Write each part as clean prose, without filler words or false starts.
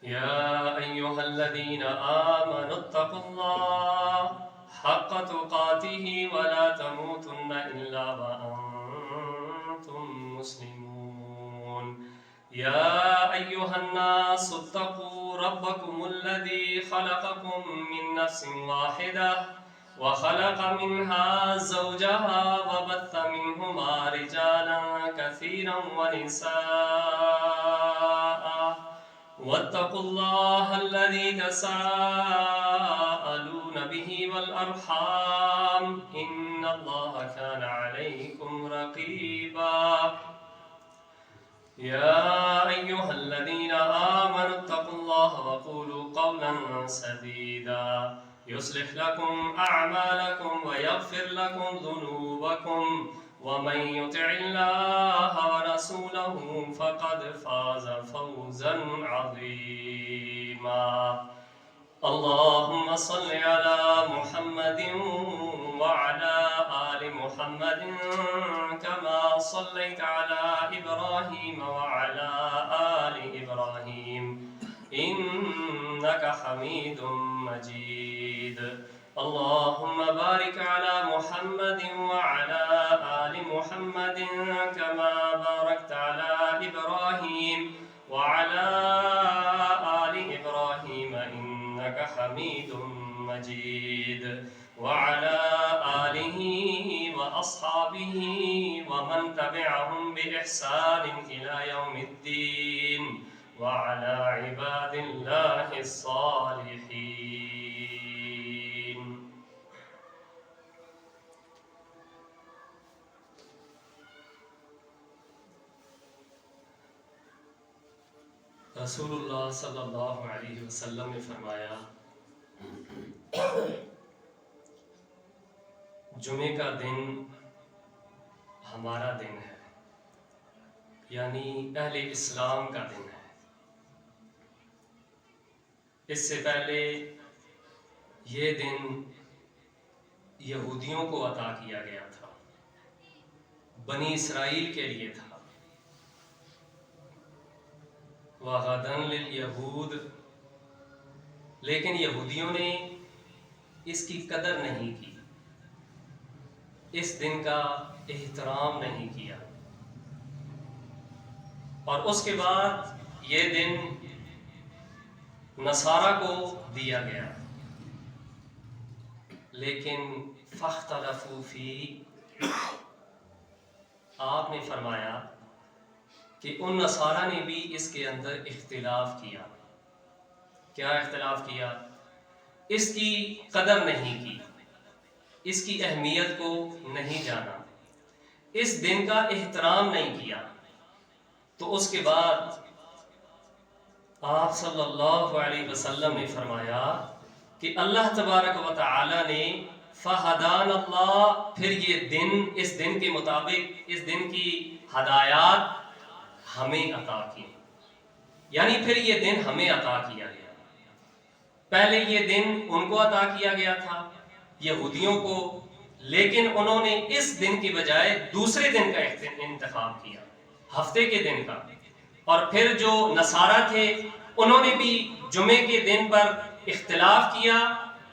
يا أيها الذين آمنوا اتقوا الله حق تقاته ولا تموتن إلا وأنتم مسلمون. يا أيها الناس اتقوا ربكم الذي خلقكم من نفس واحدة وخلق منها زوجها وبث منهما رجالا كثيرا ونساء واتقوا الله الذي تساءلون به والأرحام إن الله كان عليكم رقيبا. يا أيها الذين آمنوا اتقوا الله وقولوا قولا سديدا يصلح لكم أعمالكم ويغفر لكم ذنوبكم ومن يطع الله ورسوله فقد فاز فوزا عظيما. اللهم صل على محمد وعلى آل محمد كما صليت على إبراهيم وعلى آل إبراهيم إنك حميد مجيد. اللهم بارك على محمد وعلى آل محمد كما باركت على إبراهيم وعلى آل إبراهيم إنك حميد مجيد. وعلى آله وأصحابه ومن تبعهم بإحسان إلى يوم الدين وعلى عباد الله الصالحين. رسول اللہ صلی اللہ علیہ وسلم نے فرمایا جمعے کا دن ہمارا دن ہے، یعنی اہل اسلام کا دن ہے۔ اس سے پہلے یہ دن یہودیوں کو عطا کیا گیا تھا، بنی اسرائیل کے لیے تھا۔ وَغَدًا لِلْيَهُودِ، لیکن یہودیوں نے اس کی قدر نہیں کی، اس دن کا احترام نہیں کیا، اور اس کے بعد یہ دن نصارہ کو دیا گیا، لیکن فاختلفوا فیہ، آپ نے فرمایا کہ ان نصارہ نے بھی اس کے اندر اختلاف کیا۔ کیا اختلاف کیا؟ اس کی قدر نہیں کی، اس کی اہمیت کو نہیں جانا، اس دن کا احترام نہیں کیا۔ تو اس کے بعد آپ صلی اللہ علیہ وسلم نے فرمایا کہ اللہ تبارک و تعالی نے فہدان اللہ، پھر یہ دن، اس دن کے مطابق اس دن کی ہدایات ہمیں عطا کی، یعنی پھر یہ دن ہمیں عطا کیا گیا۔ پہلے یہ دن ان کو عطا کیا گیا تھا، یہودیوں کو، لیکن انہوں نے اس دن کی بجائے دوسرے دن کا انتخاب کیا، ہفتے کے دن کا۔ اور پھر جو نصارہ تھے انہوں نے بھی جمعے کے دن پر اختلاف کیا،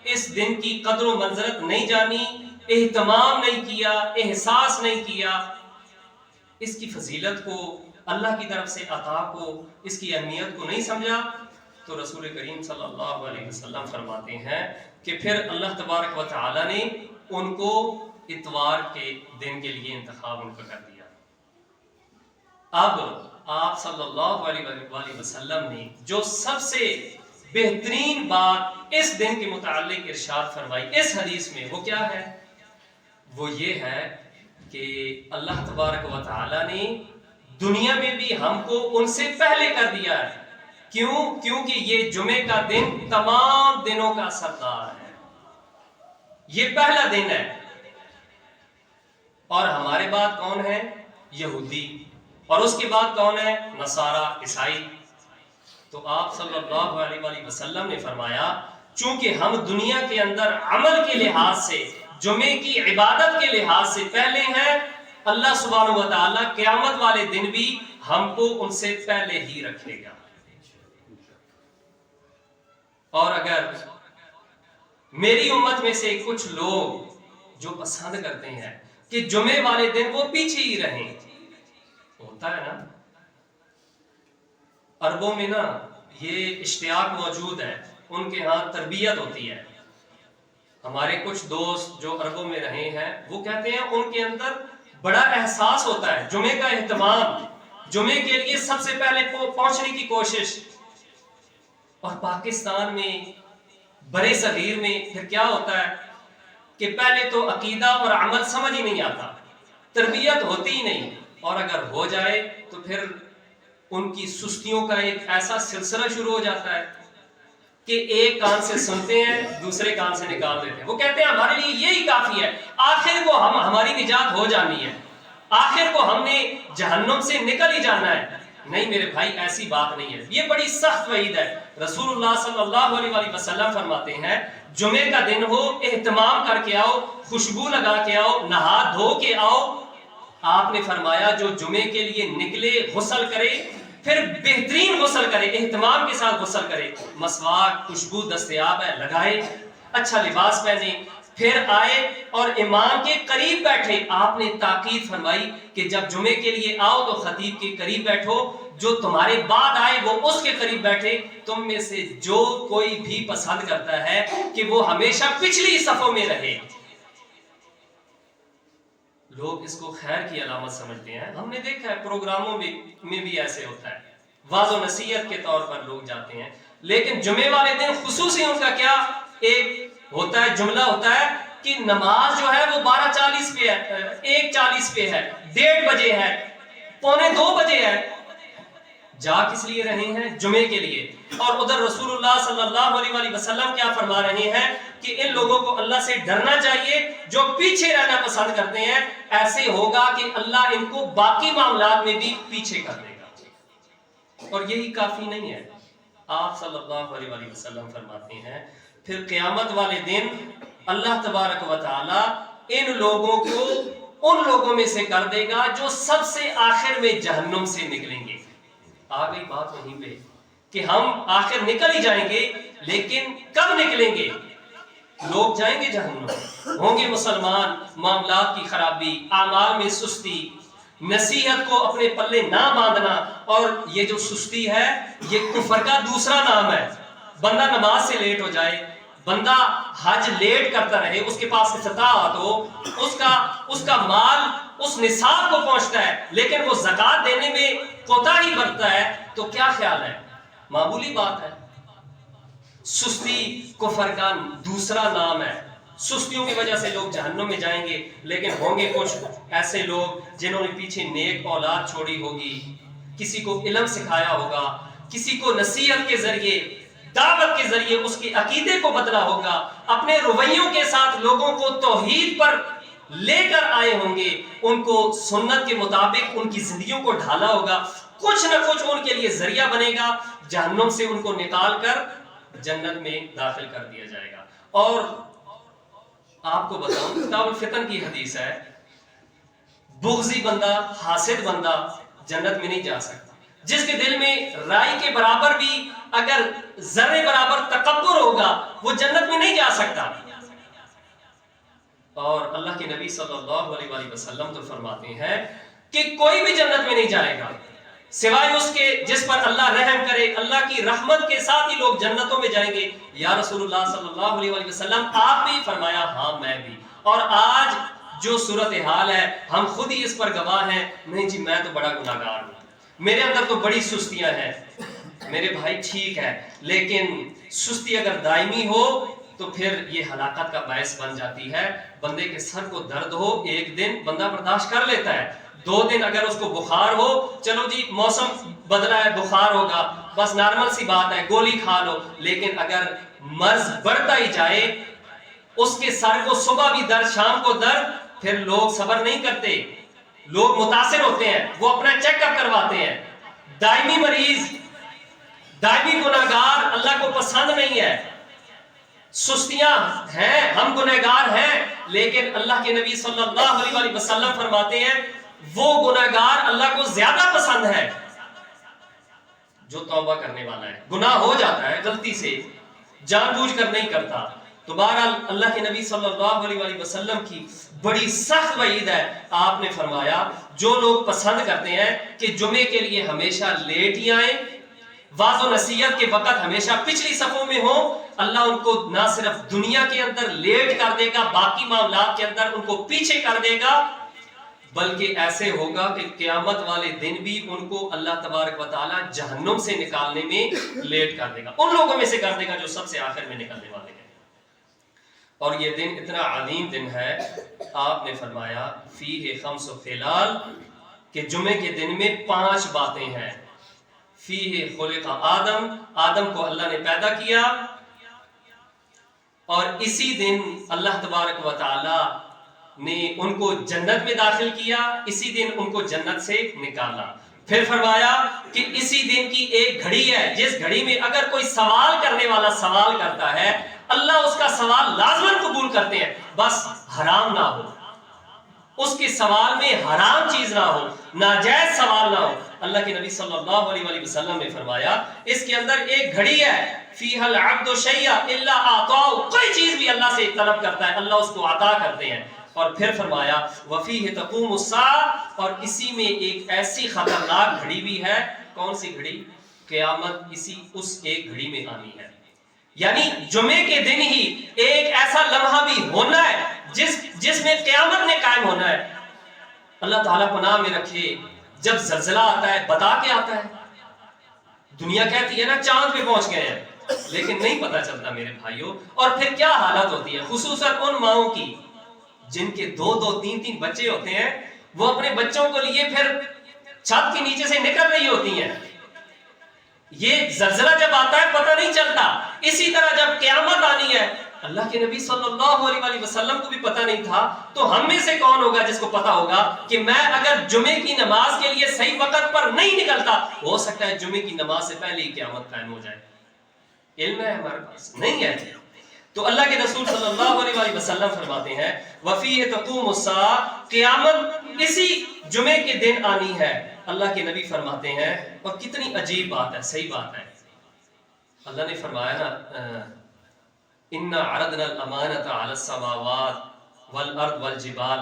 اس دن کی قدر و منزلت نہیں جانی، اہتمام نہیں کیا، احساس نہیں کیا، اس کی فضیلت کو، اللہ کی طرف سے عطا کو، اس کی اہمیت کو نہیں سمجھا۔ تو رسول کریم صلی اللہ علیہ وسلم فرماتے ہیں کہ پھر اللہ تبارک و تعالی نے ان کو اتوار کے دن کے لیے انتخاب ان کا کر دیا۔ اب آپ صلی اللہ علیہ وسلم نے جو سب سے بہترین بات اس دن کے متعلق ارشاد فرمائی اس حدیث میں، وہ کیا ہے؟ وہ یہ ہے کہ اللہ تبارک و تعالی نے دنیا میں بھی ہم کو ان سے پہلے کر دیا ہے۔ کیوں؟ کیونکہ یہ جمعے کا دن تمام دنوں کا سردار ہے، یہ پہلا دن ہے۔ اور ہمارے بعد کون ہے؟ یہودی، اور اس کے بعد کون ہے؟ نصارہ، عیسائی۔ تو آپ صلی اللہ علیہ وسلم نے فرمایا چونکہ ہم دنیا کے اندر عمل کے لحاظ سے، جمعے کی عبادت کے لحاظ سے پہلے ہیں، اللہ سبحانہ و تعالیٰ قیامت والے دن بھی ہم کو ان سے پہلے ہی رکھے گا۔ اور اگر میری امت میں سے کچھ لوگ جو پسند کرتے ہیں کہ جمعے والے دن وہ پیچھے ہی رہیں، ہوتا ہے نا عربوں میں نا یہ اشتیاق موجود ہے، ان کے ہاں تربیت ہوتی ہے. ہمارے کچھ دوست جو عربوں میں رہے ہیں وہ کہتے ہیں ان کے اندر بڑا احساس ہوتا ہے جمعے کا اہتمام، جمعے کے لیے سب سے پہلے پہنچنے کی کوشش. اور پاکستان میں برے صغیر میں پھر کیا ہوتا ہے کہ پہلے تو عقیدہ اور عمل سمجھ ہی نہیں آتا، تربیت ہوتی ہی نہیں، اور اگر ہو جائے تو پھر ان کی سستیوں کا ایک ایسا سلسلہ شروع ہو جاتا ہے کہ ایک کان سے سنتے ہیں دوسرے کان سے نکال دیتے ہیں. وہ کہتے ہیں ہمارے لیے یہی کافی ہے، آخر کو ہماری نجات ہو جانی ہے، آخر کو ہم نے جہنم سے نکل ہی جانا ہے. نہیں میرے بھائی، ایسی بات نہیں ہے، یہ بڑی سخت وعید ہے. رسول اللہ صلی اللہ علیہ وسلم فرماتے ہیں جمعے کا دن ہو، اہتمام کر کے آؤ، خوشبو لگا کے آؤ، نہا دھو کے آؤ. آپ نے فرمایا جو جمعے کے لیے نکلے غسل کرے، پھر بہترین غسل کرے، اہتمام کے ساتھ غسل کرے، مسواک خوشبو دستیاب ہے لگائے، اچھا لباس پہنے، پھر آئے اور امام کے قریب بیٹھے. آپ نے تاکید فرمائی کہ جب جمعے کے لیے آؤ تو خطیب کے قریب بیٹھو، جو تمہارے بعد آئے وہ اس کے قریب بیٹھے. تم میں سے جو کوئی بھی پسند کرتا ہے کہ وہ ہمیشہ پچھلی صفوں میں رہے. لوگ اس کو خیر کی علامت سمجھتے ہیں. ہم نے دیکھا ہے پروگراموں میں بھی ایسے ہوتا ہے، واعظ و نصیحت کے طور پر لوگ جاتے ہیں، لیکن جمعے والے دن خصوصی ان کا کیا ایک ہوتا ہے، جملہ ہوتا ہے کہ نماز جو ہے وہ 12:40 پہ ہے، 1:40 پہ ہے، 1:30 بجے ہے، 1:45 بجے ہے. جا کس لیے رہے ہیں؟ جمعے کے لیے. اور ادھر رسول اللہ صلی اللہ علیہ وسلم کیا فرما رہے ہیں کہ ان لوگوں کو اللہ سے ڈرنا چاہیے جو پیچھے رہنا پسند کرتے ہیں. ایسے ہوگا کہ اللہ ان کو باقی معاملات میں بھی پیچھے کر دے گا. اور یہی کافی نہیں ہے، آپ صلی اللہ علیہ وسلم فرماتے ہیں پھر قیامت والے دن اللہ تبارک و تعالی ان لوگوں کو ان لوگوں میں سے کر دے گا جو سب سے آخر میں جہنم سے نکلیں گے. آ گئی بات وہیں پہ کہ ہم آخر نکل ہی جائیں گے، لیکن کب نکلیں گے؟ لوگ جائیں گے جہنم، ہوں گے مسلمان، معاملات کی خرابی، اعمال میں سستی، نصیحت کو اپنے پلے نہ باندھنا. اور یہ جو سستی ہے یہ کفر کا دوسرا نام ہے. بندہ نماز سے لیٹ ہو جائے، بندہ حج لیٹ کرتا رہے، اس کے پاس استطاعت ہو، اس کا مال اس نصاب کو پہنچتا ہے لیکن وہ زکات دینے میں کوتاہی برتتا ہے، تو کیا خیال ہے؟ معمولی بات ہے. سستی کفر کا دوسرا نام ہے. سستیوں کی وجہ سے لوگ جہنم میں جائیں گے، لیکن ہوں گے کچھ ایسے لوگ جنہوں نے پیچھے نیک اولاد چھوڑی ہوگی، کسی کو علم سکھایا ہوگا، کسی کو نصیحت کے ذریعے، دعوت کے ذریعے اس کے عقیدے کو بدلا ہوگا، اپنے رویوں کے ساتھ لوگوں کو توحید پر لے کر آئے ہوں گے، ان کو سنت کے مطابق ان کی زندگیوں کو ڈھالا ہوگا. کچھ نہ کچھ ان کے لیے ذریعہ بنے گا، جہنم سے ان کو نکال کر جنت میں داخل کر دیا جائے گا. اور آپ کو بتاؤں کتاب الفتن کی حدیث ہے، بغضی بندہ، حاسد بندہ جنت میں نہیں جا سکتا. جس کے دل میں رائی کے برابر بھی اگر ذرے برابر تکبر ہوگا وہ جنت میں نہیں جا سکتا. اور اللہ کے نبی صلی اللہ علیہ وسلم تو فرماتے ہیں کہ کوئی بھی جنت میں نہیں جائے گا سوائے اس کے جس پر اللہ رحم کرے. اللہ کی رحمت کے ساتھ ہی لوگ جنتوں میں جائیں گے. یا رسول اللہ صلی اللہ علیہ وسلم آپ بھی فرمایا ہاں میں بھی. اور آج جو صورتحال ہے ہم خود ہی اس پر گواہ ہیں. نہیں جی میں تو بڑا گناہگار ہوں، میرے اندر تو بڑی سستیاں ہیں. میرے بھائی ٹھیک ہے، لیکن سستی اگر دائمی ہو تو پھر یہ ہلاکت کا باعث بن جاتی ہے. بندے کے سر کو درد ہو ایک دن بندہ برداشت کر لیتا ہے، 2 دن اگر اس کو بخار ہو، چلو جی موسم بدلا ہے بخار ہوگا، بس نارمل سی بات ہے گولی کھا لو. لیکن اگر مرض بڑھتا ہی جائے، اس کے سر کو صبح بھی درد شام کو درد، پھر لوگ صبر نہیں کرتے، لوگ متاثر ہوتے ہیں، وہ اپنا چیک اپ کرواتے ہیں. دائمی مریض، دائمی گناہگار اللہ کو پسند نہیں ہے. سستیاں ہیں، ہم گنہگار ہیں، لیکن اللہ کے نبی صلی اللہ علیہ وسلم فرماتے ہیں وہ گنہگار اللہ کو زیادہ پسند ہے جو توبہ کرنے والا ہے. گناہ ہو جاتا ہے غلطی سے، جان بوجھ کر نہیں کرتا. تو بہرحال اللہ کے نبی صلی اللہ علیہ وسلم کی بڑی سخت وعید ہے. آپ نے فرمایا جو لوگ پسند کرتے ہیں کہ جمعے کے لیے ہمیشہ لیٹ ہی آئیں، واضح و نصیحت کے وقت ہمیشہ پچھلی صفوں میں ہوں، اللہ ان کو نہ صرف دنیا کے اندر لیٹ کر دے گا، باقی معاملات کے اندر ان کو پیچھے کر دے گا، بلکہ ایسے ہوگا کہ قیامت والے دن بھی ان کو اللہ تبارک و تعالی جہنم سے نکالنے میں لیٹ کر دے گا، ان لوگوں میں سے کر دے گا جو سب سے آخر میں نکلنے والے ہیں. اور یہ دن اتنا عظیم دن ہے. آپ نے فرمایا فیہ خمس خلال، کہ جمعے کے دن میں 5 باتیں ہیں. فیہ خلق آدم، آدم کو اللہ نے پیدا کیا، اور اسی دن اللہ تبارک و تعالی نے ان کو جنت میں داخل کیا، اسی دن ان کو جنت سے نکالا. پھر فرمایا کہ اسی دن کی ایک گھڑی ہے جس گھڑی میں اگر کوئی سوال کرنے والا سوال کرتا ہے اللہ اس کا سوال لازماً قبول کرتے ہیں، بس حرام نہ ہو، اس کے سوال میں حرام چیز نہ ہو، ناجائز سوال نہ ہو. اللہ کے نبی صلی اللہ علیہ وسلم نے فرمایا اس کے اندر ایک گھڑی ہے، فیہا العبد شیئا الا اعطاہ، کوئی چیز بھی اللہ سے طلب کرتا ہے اللہ اس کو عطا کرتے ہیں. اور پھر فرمایا وفیہ تقوم الساعۃ، اور اسی میں ایک ایسی خطرناک گھڑی بھی ہے. کون سی گھڑی؟ قیامت اس ایک گھڑی میں آنی ہے. یعنی جمعے کے دن ہی ایک ایسا لمحہ بھی ہونا ہے جس میں قیامت نے قائم ہونا ہے. اللہ تعالیٰ پناہ میں رکھے جب زلزلہ آتا ہے بتا کے آتا ہے. دنیا کہتی ہے نا چاند پہ پہنچ گئے ہیں، لیکن نہیں پتا چلتا میرے بھائیوں. اور پھر کیا حالت ہوتی ہے خصوصاً ان ماؤں کی جن کے 2-2 3-3 بچے ہوتے ہیں، وہ اپنے بچوں کو لیے پھر چھت کے نیچے سے نکل رہی ہوتی ہیں. یہ زلزلہ جب آتا ہے پتہ نہیں چلتا. اسی طرح جب قیامت آنی ہے، اللہ کے نبی صلی اللہ علیہ وسلم کو بھی پتہ نہیں تھا، تو ہم میں سے کون ہوگا جس کو پتہ ہوگا کہ میں اگر جمعے کی نماز کے لیے صحیح وقت پر نہیں نکلتا، ہو سکتا ہے جمعے کی نماز سے پہلے ہی قیامت قائم ہو جائے. علم ہے ہمارے پاس نہیں ہے. تو اللہ کے رسول صلی اللہ علیہ وسلم فرماتے ہیں وفیہ تقوم الساعۃ، قیامت اسی جمعے کے دن آنی ہے. اللہ کے نبی فرماتے ہیں، اور کتنی عجیب بات ہے، صحیح بات ہے. اللہ نے فرمایا نا اِنَّا عَرَضْنَا الْأَمَانَةَ عَلَى السَّمَاوَاتِ وَالْأَرْضِ وَالْجِبَالِ،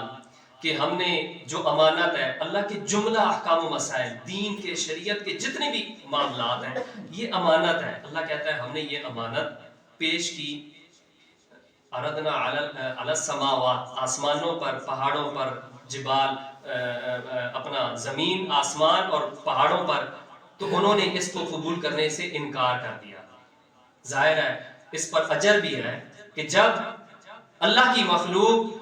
کہ ہم نے جو امانت ہے اللہ کے جملہ احکام و مسائل، دین کے شریعت کے جتنے بھی معاملات ہیں یہ امانت ہے. اللہ کہتا ہے ہم نے یہ امانت پیش کی. عَرَضْنَا عَلَى السَّمَاوَاتِ، آسمانوں پر، پہاڑوں پر، جبال اپنا زمین، آسمان اور پہاڑوں پر، تو انہوں نے اس کو قبول کرنے سے انکار کر دیا. ظاہر ہے اس پر اجر بھی ہے کہ جب اللہ کی مخلوق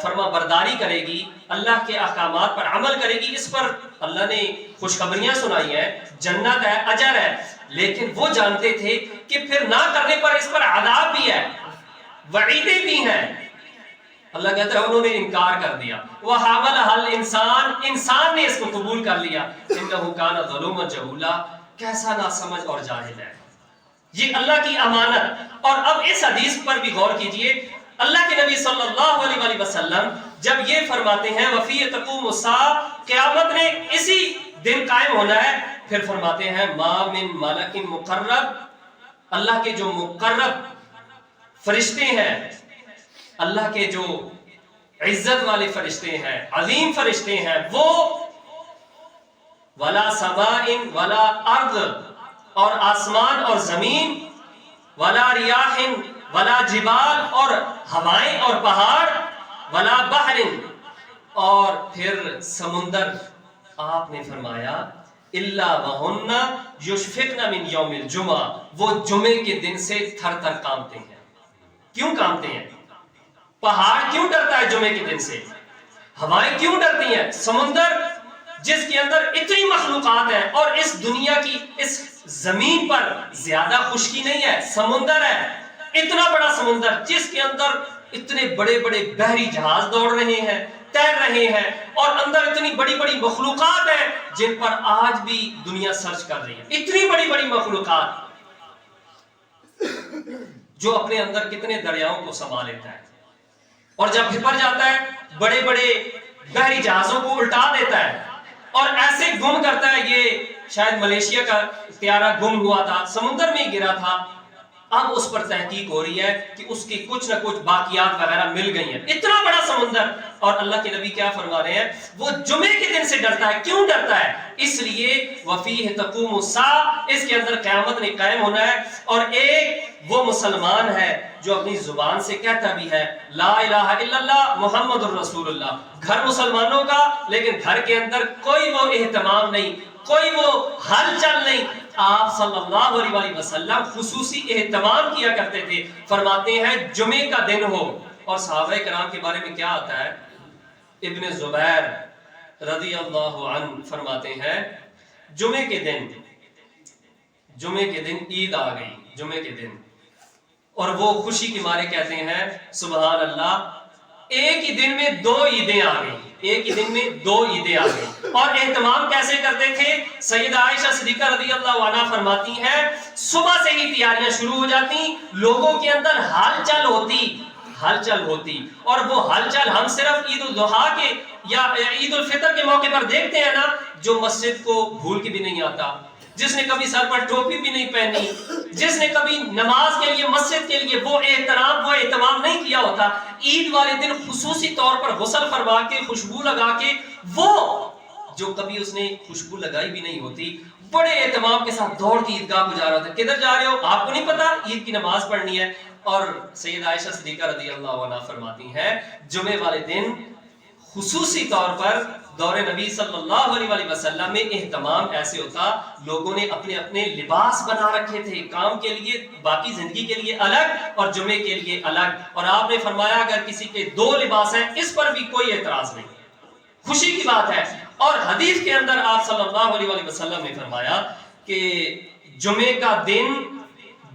فرما برداری کرے گی، اللہ کے احکامات پر عمل کرے گی، اس پر اللہ نے خوشخبریاں سنائی ہیں، جنت ہے، اجر ہے. لیکن وہ جانتے تھے کہ پھر نہ کرنے پر اس پر عذاب بھی ہے، وعیدیں بھی ہیں. اللہ کہتا ہے انہوں نے انکار کر دیا. وَحَمَلَهَا الْإِنسَانُ، انسان نے اس کو قبول کر لیا. إِنَّهُ كَانَ ظَلُومًا جَهُولًا، کیسا ناسمجھ اور جاہل ہے. یہ اللہ کی امانت. اور اب اس حدیث پر بھی غور کیجئے. اللہ کے نبی صلی اللہ علیہ وسلم جب یہ فرماتے ہیں وفیہ تقوم الساعۃ، قیامت نے اسی دن قائم ہونا ہے، پھر فرماتے ہیں ما من ملک مقرب، اللہ کے جو مقرب فرشتے ہیں، اللہ کے جو عزت والے فرشتے ہیں، عظیم فرشتے ہیں، وہ ولا سماء ولا ارض، اور آسمان اور زمین، ولا ریاح ولا جبال، اور ہوائیں اور پہاڑ، ولا بحر، اور پھر سمندر. آپ نے فرمایا الا وہن یشفقن من یوم الجمعہ، وہ جمعے کے دن سے تھر تھر کانپتے ہیں. کیوں کانپتے ہیں؟ پہاڑ کیوں ڈرتا ہے جمعے کے دن سے؟ ہوائیں کیوں ڈرتی ہیں؟ سمندر جس کے اندر اتنی مخلوقات ہیں، اور اس دنیا کی اس زمین پر زیادہ خشکی نہیں ہے، سمندر ہے، اتنا بڑا سمندر جس کے اندر اتنے بڑے بڑے بحری جہاز دوڑ رہے ہیں، تیر رہے ہیں، اور اندر اتنی بڑی بڑی مخلوقات ہیں جن پر آج بھی دنیا سرچ کر رہی ہے. اتنی بڑی بڑی مخلوقات جو اپنے اندر کتنے دریاؤں کو سما لیتا ہے، اور جب پھپر جاتا ہے بڑے بڑے بحری جہازوں کو الٹا دیتا ہے اور ایسے گم کرتا ہے. یہ شاید ملیشیا کا طیارہ گم ہوا تھا، سمندر میں گرا تھا. اب اس پر تحقیق ہو رہی ہے کہ اس کی کچھ نہ کچھ باقیات وغیرہ مل گئی ہیں. اتنا بڑا سمندر, اور اللہ کے نبی کیا فرما رہے ہیں, وہ جمعے کے دن سے ڈرتا ہے. کیوں ڈرتا ہے؟ اس لیے وَفِيهِ تَقُومُ السَّاعَةُ, اس کے اندر قیامت نے قائم ہونا ہے. اور ایک وہ مسلمان ہے جو اپنی زبان سے کہتا بھی ہے لا الہ الا اللہ محمد الرسول اللہ, گھر مسلمانوں کا, لیکن گھر کے اندر کوئی وہ اہتمام نہیں, کوئی وہ ہلچل نہیں. آپ صلی اللہ علیہ وسلم خصوصی اہتمام کیا کرتے تھے. فرماتے ہیں جمعے کا دن ہو, اور صحابہ کرام کے بارے میں کیا آتا ہے, ابن زبیر رضی اللہ عنہ فرماتے ہیں جمعے کے دن عید آ گئی, جمعے کے دن, اور وہ خوشی کے مارے کہتے ہیں سبحان اللہ, ایک ہی دن میں 2 عیدیں آ گئی, ایک ہی دن میں 2 عیدیں آ گئی. اور اہتمام کیسے کرتے تھے؟ سیدہ عائشہ صدیقہ رضی اللہ عنہا فرماتی ہیں صبح سے ہی تیاریاں شروع ہو جاتی, لوگوں کے اندر ہلچل ہوتی, اور وہ ہلچل ہم صرف عید الاضحیٰ کے یا عید الفطر کے موقع پر دیکھتے ہیں نا, جو مسجد کو بھول کے بھی نہیں آتا, جس نے کبھی سر پر ٹوپی بھی نہیں پہنی, جس نے کبھی نماز کے لیے مسجد کے لیے وہ اہتمام نہیں کیا ہوتا, عید والے دن خصوصی طور پر غسل فرما کے خوشبو لگا کے, وہ جو کبھی اس نے خوشبو لگائی بھی نہیں ہوتی, بڑے اہتمام کے ساتھ دوڑ کے عیدگاہ کو جا رہا تھا. کدھر جا رہے ہو؟ آپ کو نہیں پتا عید کی نماز پڑھنی ہے. اور سیدہ عائشہ صدیقہ رضی اللہ عنہا فرماتی ہیں جمعے والے دن خصوصی طور پر دور نبی صلی اللہ علیہ وسلم میں اہتمام ایسے ہوتا, لوگوں نے اپنے اپنے لباس بنا رکھے تھے, کام کے لیے, باقی زندگی کے لیے الگ اور جمعے کے لیے الگ. اور آپ نے فرمایا اگر کسی کے 2 لباس ہیں اس پر بھی کوئی اعتراض نہیں, خوشی کی بات ہے. اور حدیث کے اندر آپ صلی اللہ علیہ وسلم نے فرمایا کہ جمعے کا دن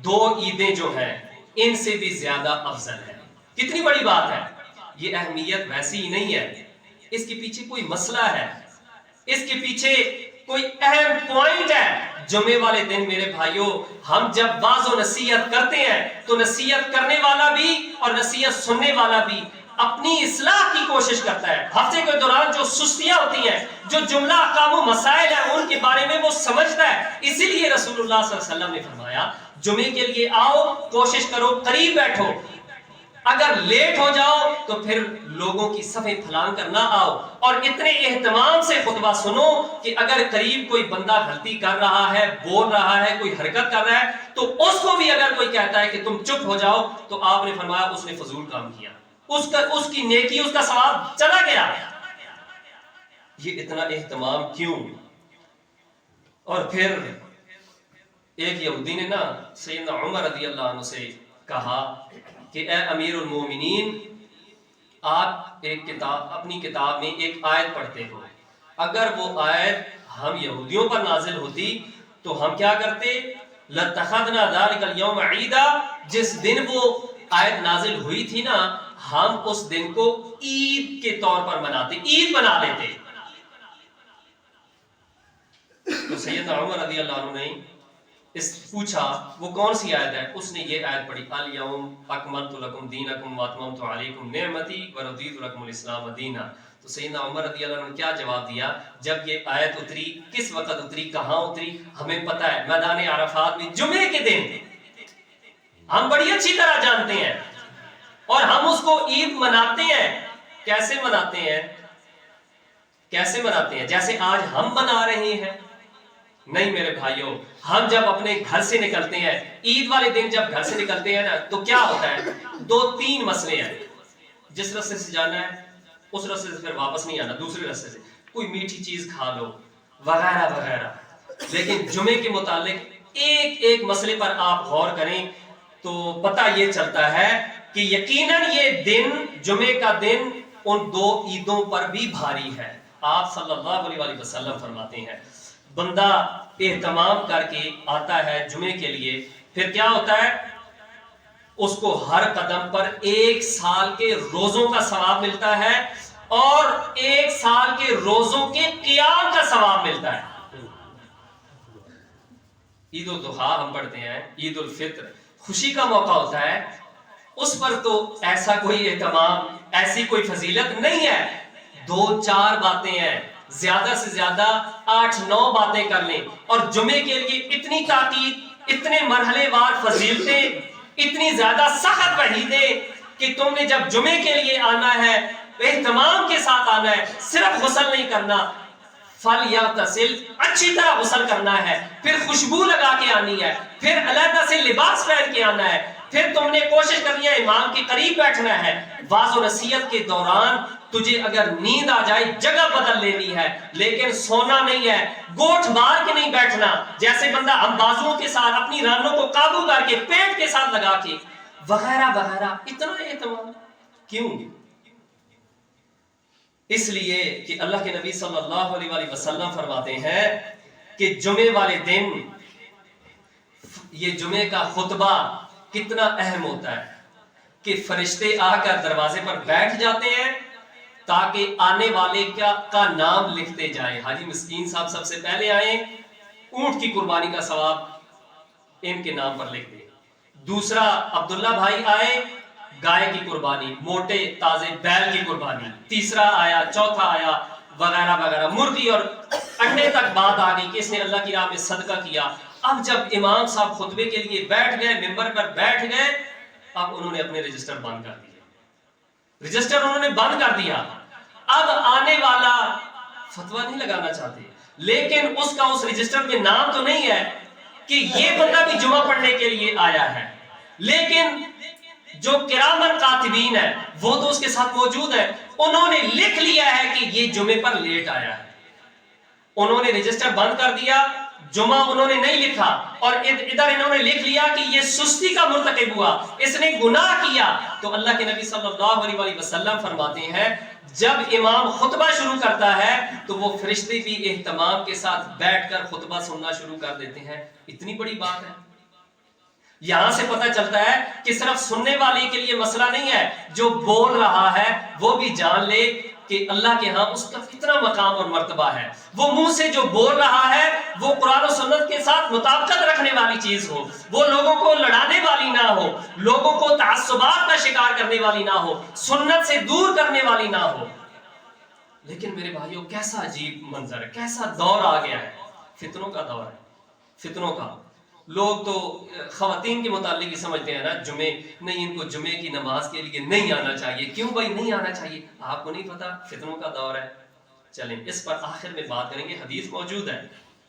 2 عیدیں جو ہیں ان سے بھی زیادہ افضل ہے. کتنی بڑی بات ہے, یہ اہمیت ویسی ہی نہیں ہے, اس کے پیچھے کوئی مسئلہ ہے, اس کے پیچھے کوئی اہم پوائنٹ ہے. جمعے والے دن میرے بھائیوں, ہم جب واعظ و نصیحت کرتے ہیں تو نصیحت کرنے والا بھی اور نصیحت سننے والا بھی اپنی اصلاح کی کوشش کرتا ہے. ہفتے کے دوران جو سستیاں ہوتی ہیں, جو جملہ احکام و مسائل ہیں, ان کے بارے میں وہ سمجھتا ہے. اسی لیے رسول اللہ صلی اللہ علیہ وسلم نے فرمایا جمعے کے لیے آؤ, کوشش کرو قریب بیٹھو, اگر لیٹ ہو جاؤ تو پھر لوگوں کی صفیں پھلان کر نہ آؤ, اور اتنے اہتمام سے خطبہ سنو کہ اگر قریب کوئی بندہ غلطی کر رہا ہے, بول رہا ہے, کوئی حرکت کر رہا ہے, تو اس کو بھی اگر کوئی کہتا ہے کہ تم چپ ہو جاؤ, تو آپ نے فرمایا اس نے فضول کام کیا, اس کی نیکی, اس کا ثواب چلا گیا. یہ اتنا اہتمام کیوں؟ اور پھر ایک یہودی نے نا سیدنا عمر رضی اللہ عنہ سے کہا کہ اے امیر المومنین, آپ اپنی کتاب میں ایک آیت پڑھتے ہو, اگر وہ آیت ہم یہودیوں پر نازل ہوتی تو ہم کیا کرتے؟ لَتَّخَذْنَا ذَلِكَ الْيَوْمَ عِيدًا, جس دن وہ آیت نازل ہوئی تھی نا, ہم اس دن کو عید کے طور پر مناتے, عید بنا لیتے. تو سیدنا عمر رضی اللہ عنہ نے پوچھا وہ کون سی آیت ہے؟ اس نے یہ آیت پڑھی الیوم اکملت لکم دینکم واتممت علیکم نعمتی ورضیت لکم الاسلام دینا. تو سیدنا عمر رضی اللہ عنہ نے کیا جواب دیا جب یہ آیت اتری, کس وقت اتری, کہاں اتری؟ ہمیں پتہ ہے, میدان عرفات میں جمعے کے دن, ہم بڑی اچھی طرح جانتے ہیں, اور ہم اس کو عید مناتے ہیں. کیسے مناتے ہیں؟ کیسے مناتے ہیں؟ جیسے آج ہم منا رہے ہیں؟ نہیں میرے بھائیوں, ہم جب اپنے گھر سے نکلتے ہیں, عید والے دن جب گھر سے نکلتے ہیں نا, تو کیا ہوتا ہے, 2-3 مسئلے ہیں. جس راستے سے جانا ہے اس راستے سے پھر واپس نہیں آنا, دوسرے راستے سے کوئی میٹھی چیز کھا لو وغیرہ وغیرہ. لیکن جمعے کے متعلق ایک مسئلے پر آپ غور کریں تو پتہ یہ چلتا ہے کہ یقیناً یہ دن, جمعے کا دن, ان 2 عیدوں پر بھی بھاری ہے. آپ صلی اللہ علیہ وسلم فرماتے ہیں بندہ اہتمام کر کے آتا ہے جمعے کے لیے, پھر کیا ہوتا ہے, اس کو ہر قدم پر 1 سال کے روزوں کا ثواب ملتا ہے, اور 1 سال کے روزوں کے قیام کا ثواب ملتا ہے. عید الاضحیٰ ہم پڑھتے ہیں, عید الفطر خوشی کا موقع ہوتا ہے, اس پر تو ایسا کوئی اہتمام, ایسی کوئی فضیلت نہیں ہے. 2-4 باتیں ہیں, زیادہ سے زیادہ 8-9 باتیں کر لیں, اور جمعے کے لیے اتنی تاکید, اتنے مرحلے وار فضیلتیں، اتنی زیادہ سخت وعیدیں کہ تم نے جب جمعے کے لیے آنا ہے اہتمام کے ساتھ آنا ہے، صرف غسل نہیں کرنا، فَلْيَغْتَسِلْ اچھی طرح غسل کرنا ہے، پھر خوشبو لگا کے آنی ہے، پھر علیحدہ سے لباس پہن کے آنا ہے، پھر تم نے کوشش کرنی ہے امام کے قریب بیٹھنا ہے، واعظ و نصیحت کے دوران تجھے اگر نیند آ جائے جگہ بدل لینی ہے، لیکن سونا نہیں ہے، گوٹھ مار کے نہیں بیٹھنا، جیسے بندہ ہم بازوؤں کے ساتھ اپنی رانوں کو قابو کر کے پیٹ کے ساتھ لگا کے وغیرہ وغیرہ۔ اتنا اہتمام کیوں؟ اس لیے کہ اللہ کے نبی صلی اللہ علیہ وآلہ وسلم فرماتے ہیں کہ جمعے والے دن یہ جمعے کا خطبہ کتنا اہم ہوتا ہے کہ فرشتے آ کر دروازے پر بیٹھ جاتے ہیں تاکہ آنے والے کا نام لکھتے جائیں۔ حاجی مسکین صاحب سب سے پہلے آئیں، اونٹ کی قربانی کا ثواب ان کے نام پر لکھ دیں۔ دوسرا عبداللہ بھائی آئے، گائے کی قربانی، موٹے تازے بیل کی قربانی۔ تیسرا آیا، چوتھا آیا، وغیرہ وغیرہ، مرغی اور انڈے تک بات آ گئی کہ اس نے اللہ کی راہ میں صدقہ کیا۔ اب جب امام صاحب خطبے کے لیے بیٹھ گئے، ممبر پر بیٹھ گئے، اب انہوں نے اپنے رجسٹر بند کر دیے، رجسٹر انہوں نے بند کر دیا۔ اب آنے والا فتویٰ نہیں لگانا چاہتے، لیکن اس کا اس رجسٹر میں نام تو نہیں ہے کہ یہ بندہ بھی جمعہ پڑھنے کے لیے آیا ہے، لیکن جو کرامن کاتبین ہے وہ تو اس کے ساتھ موجود ہے، انہوں نے لکھ لیا ہے کہ یہ جمعے پر لیٹ آیا ہے۔ انہوں نے رجسٹر بند کر دیا، جمعہ انہوں نے نہیں لکھا، اور ادھر انہوں نے لکھ لیا کہ یہ سستی کا مرتکب ہوا، اس نے گناہ کیا۔ تو اللہ کے نبی صلی اللہ علیہ وآلہ وسلم فرماتے ہیں جب امام خطبہ شروع کرتا ہے تو وہ فرشتے بھی اہتمام کے ساتھ بیٹھ کر خطبہ سننا شروع کر دیتے ہیں۔ اتنی بڑی بات ہے۔ یہاں سے پتہ چلتا ہے کہ صرف سننے والے کے لیے مسئلہ نہیں ہے، جو بول رہا ہے وہ بھی جان لے کہ اللہ کے ہاں اس کا کتنا مقام اور مرتبہ ہے۔ وہ منہ سے جو بول رہا ہے وہ قرآن و سنت کے ساتھ مطابقت رکھنے والی چیز ہو، وہ لوگوں کو لڑانے والی نہ ہو، لوگوں کو تعصبات کا شکار کرنے والی نہ ہو، سنت سے دور کرنے والی نہ ہو۔ لیکن میرے بھائیوں کیسا عجیب منظر ہے، کیسا دور آ گیا ہے، فتنوں کا دور ہے، فتنوں کا۔ لوگ تو خواتین کے متعلق ہی سمجھتے ہیں نا، جمعے نہیں، ان کو جمعے کی نماز کے لیے نہیں آنا چاہیے۔ کیوں بھائی نہیں آنا چاہیے؟ آپ کو نہیں پتا فتنوں کا دور ہے؟ چلیں اس پر آخر میں بات کریں گے، حدیث موجود ہے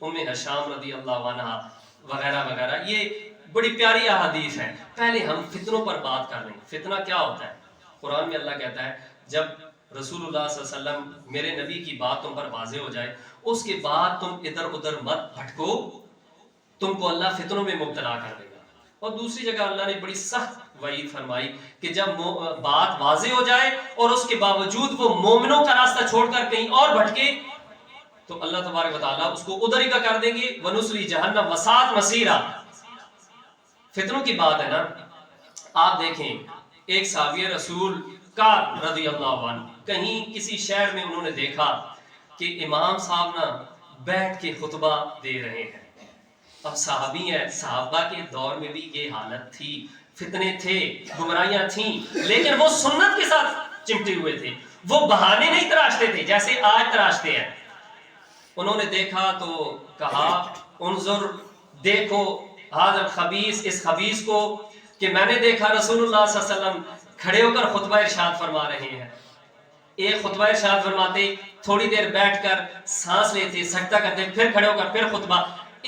ام حشام رضی اللہ عنہا وغیرہ وغیرہ، یہ بڑی پیاری احادیث ہیں۔ پہلے ہم فتنوں پر بات کر لیں۔ فتنہ کیا ہوتا ہے؟ قرآن میں اللہ کہتا ہے جب رسول اللہ صلی اللہ علیہ وسلم میرے نبی کی بات تم پر واضح ہو جائے اس کے بعد تم ادھر ادھر مت بھٹکو، تم کو اللہ فتنوں میں مبتلا کر دے گا۔ اور دوسری جگہ اللہ نے بڑی سخت وعید فرمائی کہ جب بات واضح ہو جائے اور اس کے باوجود وہ مومنوں کا راستہ چھوڑ کر کہیں اور بھٹکے تو اللہ تبارک و تعالیٰ اس کو ادھر ہی کا کر دیں گے، وَنُصْلِهِ جَهَنَّمَ وَسَاءَتْ مَصِيرًا۔ فتنوں کی بات ہے نا، آپ دیکھیں ایک صحابی رسول کعب رضی اللہ عنہ کہیں کسی شہر میں انہوں نے دیکھا کہ امام صاحب نا بیٹھ کے خطبہ دے رہے ہیں۔ اب صحابی ہیں، صحابہ کے دور میں بھی یہ حالت تھی، فتنے تھے، گمراہیاں تھیں، لیکن وہ سنت کے ساتھ چمٹے ہوئے تھے، وہ بہانے نہیں تراشتے تھے جیسے آج تراشتے ہیں۔ انہوں نے دیکھا تو کہا انظر، دیکھو ھذا الخبیث، اس خبیث کو، کہ میں نے دیکھا رسول اللہ صلی اللہ علیہ وسلم کھڑے ہو کر خطبہ ارشاد فرما رہے ہیں۔ ایک خطبہ ارشاد فرماتے، تھوڑی دیر بیٹھ کر سانس لیتے، سجدہ کرتے، پھر کھڑے ہو کر پھر خطبہ۔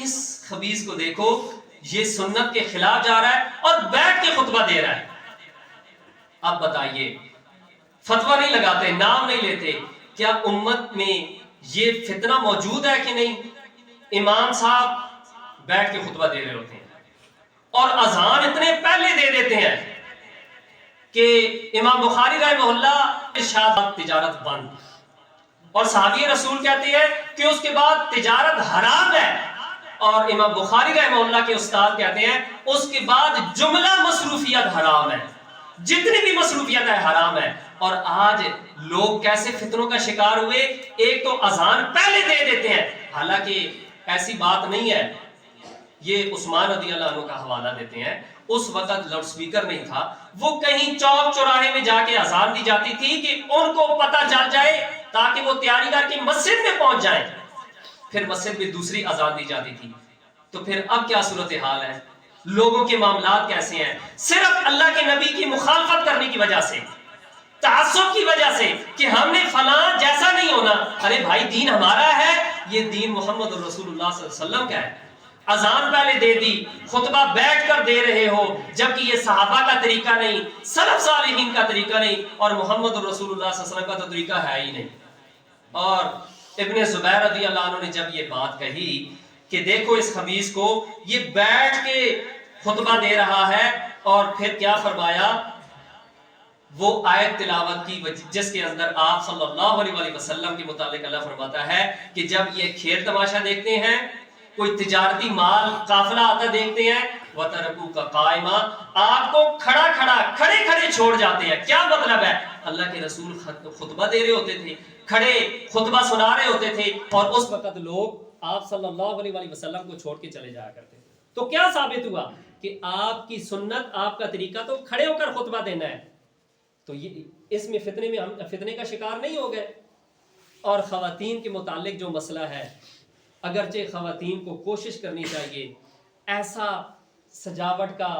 اس خبیث کو دیکھو، یہ سنت کے خلاف جا رہا ہے اور بیٹھ کے خطبہ دے رہا ہے۔ اب بتائیے، فتویٰ نہیں لگاتے، نام نہیں لیتے، کیا امت میں یہ فتنہ موجود ہے کہ نہیں؟ امام صاحب بیٹھ کے خطبہ دے رہے ہوتے ہیں اور اذان اتنے پہلے دے دیتے ہیں کہ امام بخاری رحمہ اللہ ارشاد تجارت بند، اور صحابی رسول کہتے ہیں کہ اس کے بعد تجارت حرام ہے، اور امام بخاری رحمہ اللہ کے استاد کہتے ہیں اس کے بعد جملہ مصروفیت حرام ہے، جتنی بھی مصروفیت ہے حرام ہے۔ اور آج لوگ کیسے فتنوں کا شکار ہوئے، ایک تو اذان پہلے دے دیتے ہیں، حالانکہ ایسی بات نہیں ہے۔ یہ عثمان رضی اللہ عنہ کا حوالہ دیتے ہیں، اس وقت لاؤڈ سپیکر نہیں تھا، وہ کہیں چوک چوراہے میں جا کے اذان دی جاتی تھی کہ ان کو پتہ چل جائے تاکہ وہ تیاری کر کے مسجد میں پہنچ جائیں، پھر مسجد میں دوسری اذان دی جاتی تھی۔ تو پھر اب کیا صورتحال ہے؟ لوگوں کے معاملات کیسے ہیں؟ صرف اللہ کے نبی کی مخالفت کرنے کی وجہ سے، تعصب کی وجہ سے کہ ہم نے فلاں جیسا نہیں ہونا. ارے بھائی دین ہمارا ہے، یہ دین محمد رسول اللہ صلی اللہ علیہ وسلم کا ہے. اذان پہلے دے دی، خطبہ بیٹھ کر دے رہے ہو، جبکہ یہ صحابہ کا طریقہ نہیں، سلف صالحین کا طریقہ نہیں، اور محمد رسول اللہ صلی اللہ علیہ وسلم کا تو طریقہ ہے ہی نہیں. اور ابن زبیر رضی اللہ عنہ نے جب یہ بات کہی کہ دیکھو اس خبیث کو، یہ بیٹھ کے خطبہ دے رہا ہے، اور پھر کیا فرمایا؟ وہ آیت تلاوت کی جس کے اندر آپ صلی اللہ علیہ وسلم کے متعلق اللہ فرماتا ہے کہ جب یہ کھیل تماشا دیکھتے ہیں، کوئی تجارتی مال قافلہ آتا دیکھتے ہیں، وَتَرَكُوكَ قَائِمًا، آپ کو کھڑے کھڑے چھوڑ جاتے ہیں. کیا مطلب ہے؟ اللہ کے رسول خطبہ دے رہے ہوتے تھے، کھڑے خطبہ سنا رہے ہوتے تھے، اور اس وقت لوگ آپ صلی اللہ علیہ وسلم کو چھوڑ کے چلے جایا کرتے تھے. تو کیا ثابت ہوا کہ آپ کی سنت، آپ کا طریقہ تو کھڑے ہو کر خطبہ دینا ہے. تو یہ اس میں ہم فتنے کا شکار نہیں ہو گئے. اور خواتین کے متعلق جو مسئلہ ہے، اگرچہ خواتین کو کوشش کرنی چاہیے ایسا سجاوٹ کا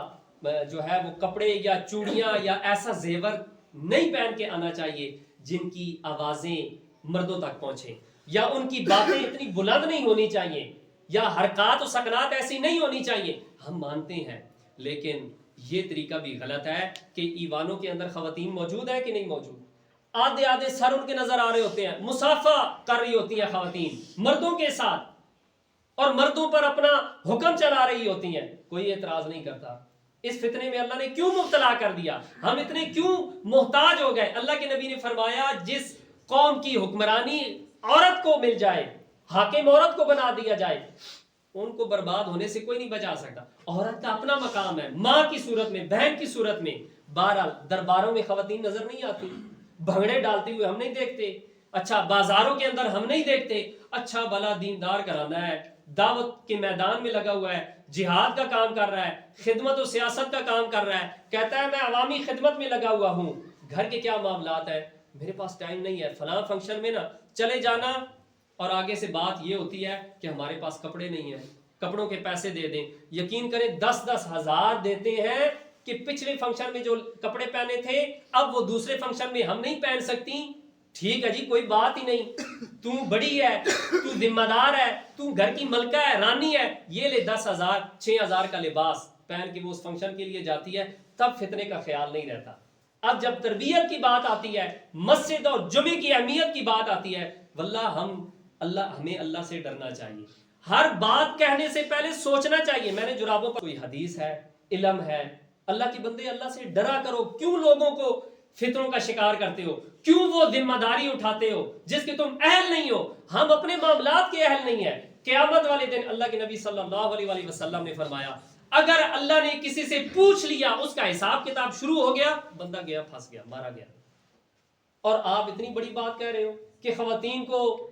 جو ہے وہ کپڑے یا چوڑیاں یا ایسا زیور نہیں پہن کے آنا چاہیے جن کی آوازیں مردوں تک پہنچیں، یا ان کی باتیں اتنی بلند نہیں ہونی چاہیے، یا حرکات و سکنات ایسی نہیں ہونی چاہیے. ہم مانتے ہیں، لیکن یہ طریقہ بھی غلط ہے کہ ایوانوں کے اندر خواتین موجود ہے کہ نہیں موجود، آدھے سر ان کے نظر آ رہے ہوتے ہیں، مصافحہ کر رہی ہوتی ہیں خواتین مردوں کے ساتھ، اور مردوں پر اپنا حکم چلا رہی ہوتی ہیں، کوئی اعتراض نہیں کرتا. اس فتنے میں اللہ نے کیوں مبتلا کر دیا؟ ہم اتنے کیوں محتاج ہو گئے؟ اللہ کے نبی نے فرمایا جس قوم کی حکمرانی عورت کو مل جائے، حاکم عورت کو بنا دیا جائے، ان کو برباد ہونے سے کوئی نہیں بچا سکتا. عورت کا اپنا مقام ہے، ماں کی صورت میں، بہن کی صورت میں. بہرحال درباروں میں خواتین نظر نہیں آتی، بھنگڑے ڈالتے ہوئے ہم نہیں دیکھتے، اچھا بازاروں کے اندر ہم نہیں دیکھتے. اچھا بھلا دیندار گھرانہ ہے، دعوت کے میدان میں لگا ہوا ہے، جہاد کا کام کر رہا ہے، خدمت و سیاست کا کام کر رہا ہے، کہتا ہے میں عوامی خدمت میں لگا ہوا ہوں. گھر کے کیا معاملات ہیں؟ میرے پاس ٹائم نہیں ہے، فلاں فنکشن میں نا چلے جانا، اور آگے سے بات یہ ہوتی ہے کہ ہمارے پاس کپڑے نہیں ہیں، کپڑوں کے پیسے دے دیں. یقین کریں 10-10 ہزار دیتے ہیں کہ پچھلے فنکشن میں جو کپڑے پہنے تھے اب وہ دوسرے فنکشن میں ہم نہیں پہن سکتی. ٹھیک ہے جی، کوئی بات ہی نہیں، تو بڑی ہے، تو ذمہ دار ہے، تو گھر کی ملکہ ہے، رانی ہے، یہ لے 10,000 6,000 کا لباس پہن کے وہ اس فنکشن کے لیے جاتی ہے. تب فتنے کا خیال نہیں رہتا. اب جب تربیت کی بات آتی ہے، مسجد اور جمعے کی اہمیت کی بات آتی ہے، واللہ ہمیں اللہ سے ڈرنا چاہیے. ہر بات کہنے سے پہلے سوچنا چاہیے. میں نے جرابوں پر کوئی حدیث ہے، علم ہے، اللہ کے بندے اللہ سے ڈرا کرو. کیوں لوگوں کو فتنوں کا شکار کرتے ہو؟ کیوں وہ ذمہ داری اٹھاتے ہو جس کے تم اہل نہیں ہو؟ ہم اپنے معاملات کے اہل نہیں ہیں. قیامت والے دن اللہ کے نبی صلی اللہ علیہ وسلم نے فرمایا اگر اللہ نے کسی سے پوچھ لیا، اس کا حساب کتاب شروع ہو گیا، بندہ گیا پھنس گیا، مارا گیا. اور آپ اتنی بڑی بات کہہ رہے ہو کہ خواتین کو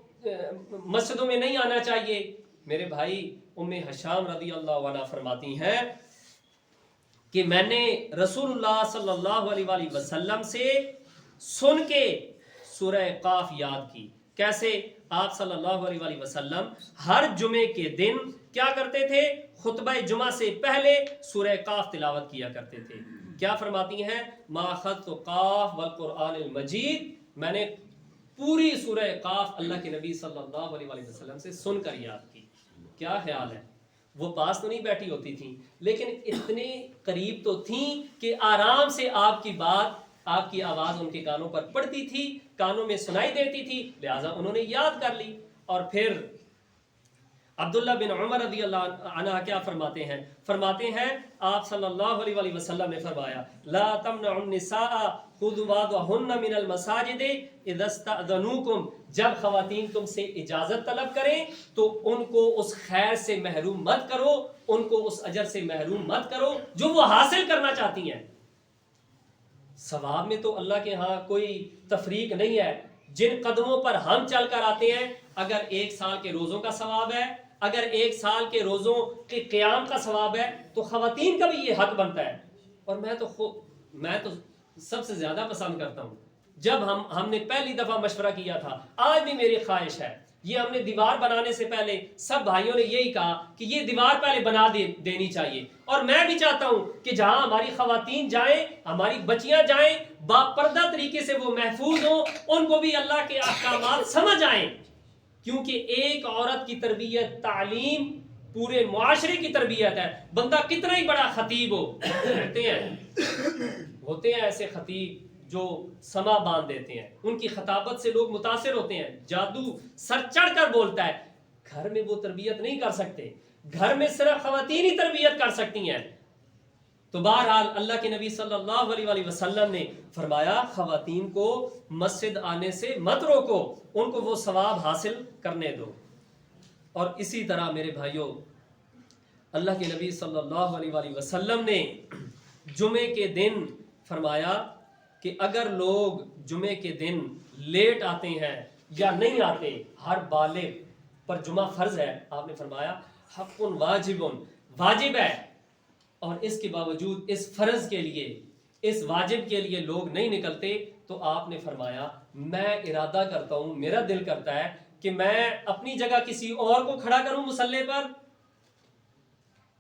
مسجدوں میں نہیں آنا چاہیے. میرے بھائی ام حشام رضی اللہ عنہ فرماتی ہیں کہ میں نے رسول اللہ صلی اللہ علیہ وسلم سے سن کے سورہ قاف یاد کی. کیسے؟ آپ صلی اللہ علیہ وسلم ہر جمعے کے دن کیا کرتے تھے؟ خطبہ جمعہ سے پہلے سورہ قاف تلاوت کیا کرتے تھے. کیا فرماتی ہیں؟ ما خط قاف والقرآن المجید، میں نے پوری سورہ قاف اللہ کے نبی صلی اللہ علیہ وسلم سے سن کر یاد کی. کیا خیال ہے؟ وہ پاس تو نہیں بیٹھی ہوتی تھیں، لیکن اتنے قریب تو تھیں کہ آرام سے آپ کی بات، آپ کی آواز ان کے کانوں پر پڑتی تھی، کانوں میں سنائی دیتی تھی، لہٰذا انہوں نے یاد کر لی. اور پھر عبداللہ بن عمر رضی اللہ عنہ کیا فرماتے ہیں؟ فرماتے ہیں آپ صلی اللہ علیہ وسلم نے فرمایا لا تمنعوا النساء خضواتهن من المساجد اذا استأذنوكم، جب خواتین تم سے اجازت طلب کریں تو ان کو اس خیر سے محروم مت کرو، ان کو اس اجر سے محروم مت کرو جو وہ حاصل کرنا چاہتی ہیں. ثواب میں تو اللہ کے ہاں کوئی تفریق نہیں ہے. جن قدموں پر ہم چل کر آتے ہیں، اگر 1 سال کے روزوں کا ثواب ہے، اگر 1 سال کے روزوں کے قیام کا ثواب ہے، تو خواتین کا بھی یہ حق بنتا ہے. اور میں تو سب سے زیادہ پسند کرتا ہوں جب ہم نے پہلی دفعہ مشورہ کیا تھا، آج بھی میری خواہش ہے یہ ہم نے دیوار بنانے سے پہلے سب بھائیوں نے یہی کہا کہ یہ دیوار پہلے بنا دینی چاہیے، اور میں بھی چاہتا ہوں کہ جہاں ہماری خواتین جائیں، ہماری بچیاں جائیں، باپردہ طریقے سے وہ محفوظ ہوں، ان کو بھی اللہ کے احکامات سمجھ آئیں، کیونکہ ایک عورت کی تربیت، تعلیم پورے معاشرے کی تربیت ہے۔ بندہ کتنا ہی بڑا خطیب ہو، ہوتے ہیں ایسے خطیب جو سما باندھ دیتے ہیں، ان کی خطابت سے لوگ متاثر ہوتے ہیں، جادو سر چڑھ کر بولتا ہے، گھر میں وہ تربیت نہیں کر سکتے، گھر میں صرف خواتین ہی تربیت کر سکتی ہیں۔ تو بہرحال اللہ کے نبی صلی اللہ علیہ وآلہ وسلم نے فرمایا خواتین کو مسجد آنے سے مت روکو، ان کو وہ ثواب حاصل کرنے دو۔ اور اسی طرح میرے بھائیوں، اللہ کے نبی صلی اللہ علیہ وآلہ وسلم نے جمعے کے دن فرمایا کہ اگر لوگ جمعے کے دن لیٹ آتے ہیں یا نہیں آتے، ہر بالغ پر جمعہ فرض ہے، آپ نے فرمایا حق واجب، واجب ہے، اور اس کے باوجود اس فرض کے لیے، اس واجب کے لیے لوگ نہیں نکلتے، تو آپ نے فرمایا میں ارادہ کرتا ہوں، میرا دل کرتا ہے کہ میں اپنی جگہ کسی اور کو کھڑا کروں مصلی پر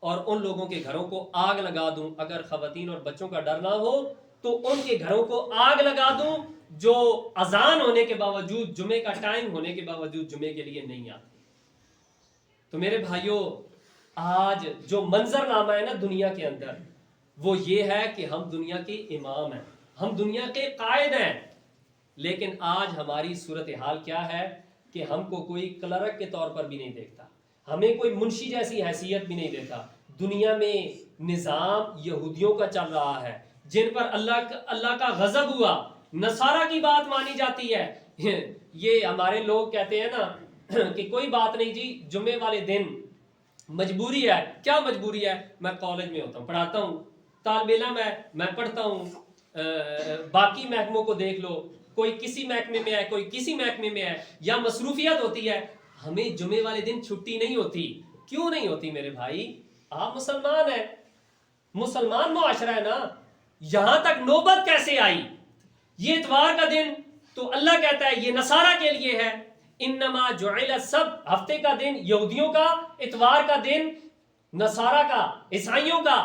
اور ان لوگوں کے گھروں کو آگ لگا دوں۔ اگر خواتین اور بچوں کا ڈر نہ ہو تو ان کے گھروں کو آگ لگا دوں جو اذان ہونے کے باوجود، جمعے کا ٹائم ہونے کے باوجود جمعے کے لیے نہیں آتے۔ تو میرے بھائیوں، آج جو منظر نامہ ہے نا دنیا کے اندر، وہ یہ ہے کہ ہم دنیا کے امام ہیں، ہم دنیا کے قائد ہیں، لیکن آج ہماری صورتحال کیا ہے کہ ہم کو کوئی کلرک کے طور پر بھی نہیں دیکھتا، ہمیں کوئی منشی جیسی حیثیت بھی نہیں دیتا۔ دنیا میں نظام یہودیوں کا چل رہا ہے، جن پر اللہ کا غضب ہوا، نصارہ کی بات مانی جاتی ہے۔ یہ ہمارے لوگ کہتے ہیں نا کہ کوئی بات نہیں جی، جمعے والے دن مجبوری ہے۔ کیا مجبوری ہے؟ میں کالج میں ہوتا ہوں، پڑھاتا ہوں، طالب علم ہے، میں پڑھتا ہوں، باقی محکموں کو دیکھ لو، کوئی کسی محکمے میں ہے، کوئی کسی محکمے میں ہے، یا مصروفیت ہوتی ہے، ہمیں جمعے والے دن چھٹی نہیں ہوتی۔ کیوں نہیں ہوتی میرے بھائی؟ آپ مسلمان ہیں، مسلمان معاشرہ ہے نا، یہاں تک نوبت کیسے آئی؟ یہ اتوار کا دن تو اللہ کہتا ہے یہ نصارہ کے لیے ہے، انما جعل السبت، ہفتے کا دن یہودیوں کا، اتوار کا دن نصارہ کا، عیسائیوں کا،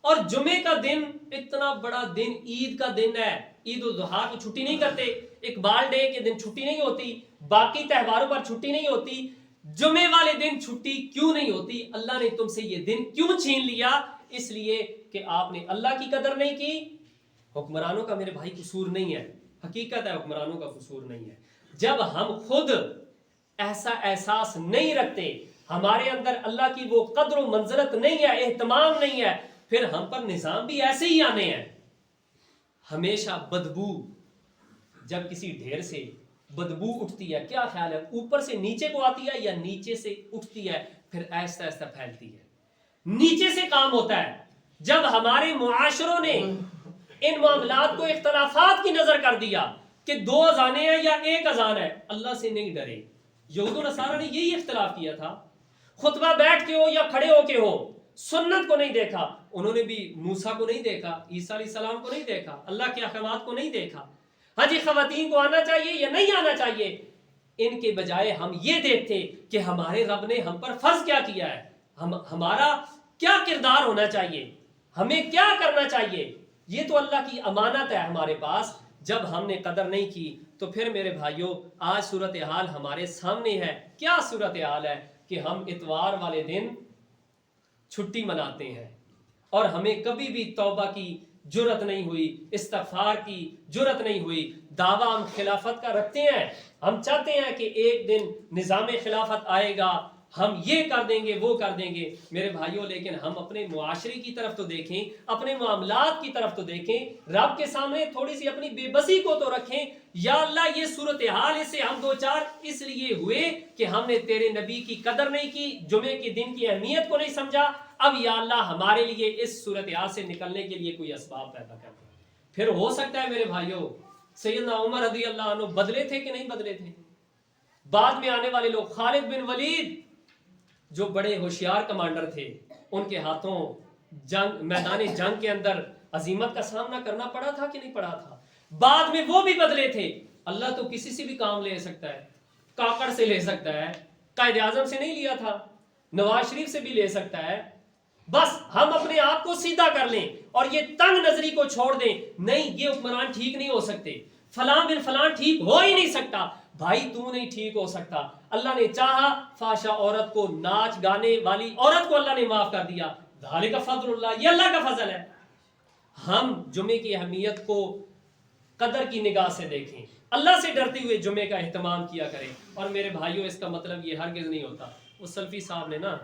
اور جمعے کا دن اتنا بڑا دن عید کا دن ہے، عید الاضحیٰ کو چھٹی نہیں کرتے، اقبال ڈے کے دن چھٹی نہیں ہوتی، باقی تہواروں پر چھٹی نہیں ہوتی، جمعے والے دن چھٹی کیوں نہیں ہوتی؟ اللہ نے تم سے یہ دن کیوں چھین لیا؟ اس لیے کہ آپ نے اللہ کی قدر نہیں کی۔ حکمرانوں کا میرے بھائی قصور نہیں ہے، حقیقت ہے حکمرانوں کا قصور نہیں ہے۔ جب ہم خود ایسا احساس نہیں رکھتے، ہمارے اندر اللہ کی وہ قدر و منزلت نہیں ہے، اہتمام نہیں ہے، پھر ہم پر نظام بھی ایسے ہی آنے ہیں۔ ہمیشہ بدبو، جب کسی ڈھیر سے بدبو اٹھتی ہے، کیا خیال ہے اوپر سے نیچے کو آتی ہے یا نیچے سے اٹھتی ہے پھر آہستہ آہستہ پھیلتی ہے؟ نیچے سے کام ہوتا ہے۔ جب ہمارے معاشروں نے ان معاملات کو اختلافات کی نظر کر دیا کہ 2 اذانیں ہیں یا 1 اذان ہے، اللہ سے نہیں ڈرے۔ یہود و نصارہ نے یہی اختلاف کیا تھا، خطبہ بیٹھ کے ہو یا کھڑے ہو کے ہو، سنت کو نہیں دیکھا، انہوں نے بھی موسیٰ کو نہیں دیکھا، عیسیٰ علیہ السلام کو نہیں دیکھا، اللہ کے احکامات کو نہیں دیکھا۔ ہاں جی، خواتین کو آنا چاہیے یا نہیں آنا چاہیے، ان کے بجائے ہم یہ دیکھتے کہ ہمارے رب نے ہم پر فرض کیا کیا ہے، ہمارا کیا کردار ہونا چاہیے، ہمیں کیا کرنا چاہیے۔ یہ تو اللہ کی امانت ہے ہمارے پاس، جب ہم نے قدر نہیں کی تو پھر میرے بھائیوں آج صورتحال ہمارے سامنے ہے۔ کیا صورتحال ہے کہ ہم اتوار والے دن چھٹی مناتے ہیں اور ہمیں کبھی بھی توبہ کی جرت نہیں ہوئی، استغفار کی جرت نہیں ہوئی، دعویٰ ہم خلافت کا رکھتے ہیں، ہم چاہتے ہیں کہ ایک دن نظام خلافت آئے گا، ہم یہ کر دیں گے وہ کر دیں گے۔ میرے بھائیوں لیکن ہم اپنے معاشرے کی طرف تو دیکھیں، اپنے معاملات کی طرف تو دیکھیں، رب کے سامنے تھوڑی سی اپنی بے بسی کو تو رکھیں۔ یا اللہ یہ صورتحال اس سے ہم 2-4 اس لیے ہوئے کہ ہم نے تیرے نبی کی قدر نہیں کی، جمعے کے دن کی اہمیت کو نہیں سمجھا، اب یا اللہ ہمارے لیے اس صورتحال سے نکلنے کے لیے کوئی اسباب پیدا کر دیں۔ پھر ہو سکتا ہے میرے بھائیوں سیدنا عمر رضی اللہ عنہ بدلے تھے کہ نہیں بدلے تھے؟ بعد میں آنے والے لوگ، خالد بن ولید جو بڑے ہوشیار کمانڈر تھے، ان کے ہاتھوں میدان جنگ کے اندر عظیمت کا سامنا کرنا پڑا تھا کہ نہیں پڑا تھا؟ بعد میں وہ بھی بدلے تھے۔ اللہ تو کسی سے بھی کام لے سکتا ہے، کاکڑ سے لے سکتا ہے، قائد اعظم سے نہیں لیا تھا، نواز شریف سے بھی لے سکتا ہے. بس ہم اپنے آپ کو سیدھا کر لیں اور یہ تنگ نظری کو چھوڑ دیں. نہیں، یہ حکمران ٹھیک نہیں ہو سکتے، فلاں بن فلاں ٹھیک ہو ہی نہیں سکتا. بھائی تو نہیں ٹھیک ہو سکتا. اللہ نے چاہا فاشا عورت کو، ناچ گانے والی عورت کو اللہ نے معاف کر دیا. ذالک فضل اللہ، یہ اللہ کا فضل ہے. ہم جمعے کی اہمیت کو قدر کی نگاہ سے دیکھیں، اللہ سے ڈرتے ہوئے جمعے کا اہتمام کیا کریں. اور میرے بھائیوں، اس کا مطلب یہ ہرگز نہیں ہوتا. وہ سلفی صاحب نے نا